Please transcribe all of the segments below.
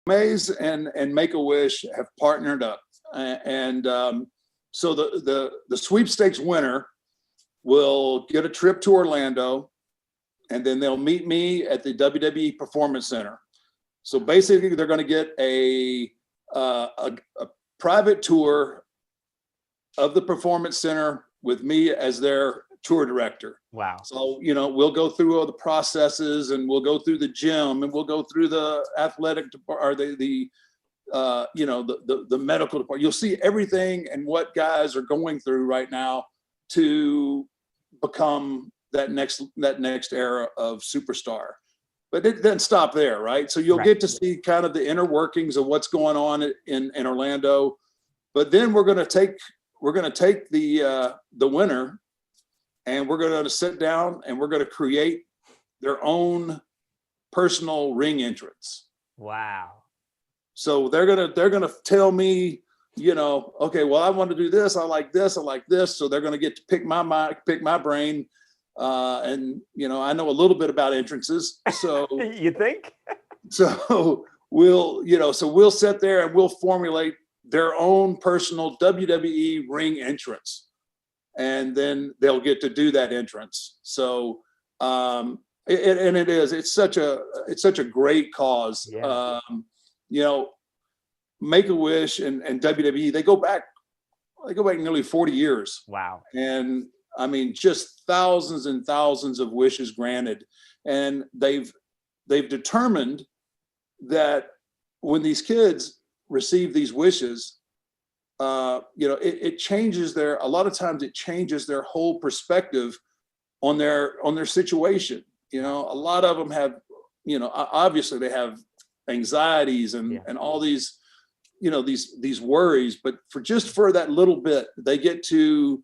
Maze and Make-A-Wish have partnered up, and so the sweepstakes winner will get a trip to Orlando, and then they'll meet me at the WWE Performance Center. So basically, they're going to get a private tour of the Performance Center with me as their tour director. Wow. So, we'll go through all the processes, and we'll go through the gym, and we'll go through the athletic department, or the medical department. You'll see everything and what guys are going through right now to become that next era of superstar. But it doesn't stop there, right? So you'll get to see kind of the inner workings of what's going on in Orlando. But then we're going to take the winner, and we're going to sit down and we're going to create their own personal ring entrance. Wow. So they're gonna tell me, okay, well, I want to do this. I like this. I like this. So they're going to get to pick my brain. And I know a little bit about entrances. So you think? So we'll sit there and we'll formulate their own personal WWE ring entrance, and then they'll get to do that entrance. So it's such a great cause. Yeah. Make-A-Wish and WWE, they go back nearly 40 years. Wow. And I mean, just thousands and thousands of wishes granted. And they've determined that when these kids receive these wishes, it changes a lot of times it changes their whole perspective on their situation. A lot of them have, obviously they have anxieties and all these, these worries, but for that little bit, they get to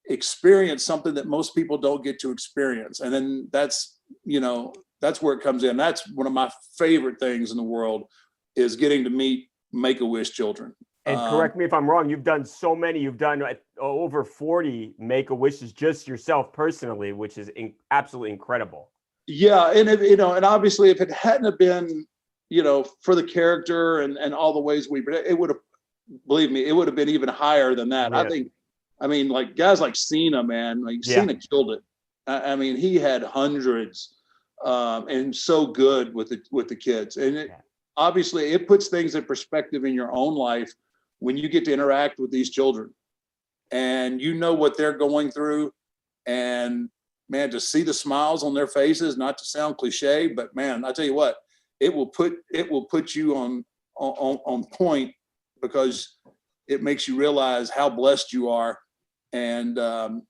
experience something that most people don't get to experience. And then that's where it comes in. That's one of my favorite things in the world, is getting to meet Make-A-Wish children. And correct me if I'm wrong, you've done so many. You've done over 40 Make-A-Wishes just yourself personally, which is absolutely incredible. Yeah, and and obviously, if it hadn't have been, for the character and all the ways it would have, believe me, it would have been even higher than that. Yeah. I mean, like guys like Cena, man, Cena killed it. I mean, he had hundreds, and so good with the kids, and obviously it puts things in perspective in your own life when you get to interact with these children, and what they're going through, and man, to see the smiles on their faces, not to sound cliche, but man, I tell you what, it will put you on point, because it makes you realize how blessed you are. And, and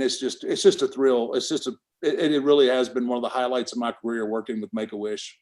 it's just a thrill. It really has been one of the highlights of my career, working with Make-A-Wish.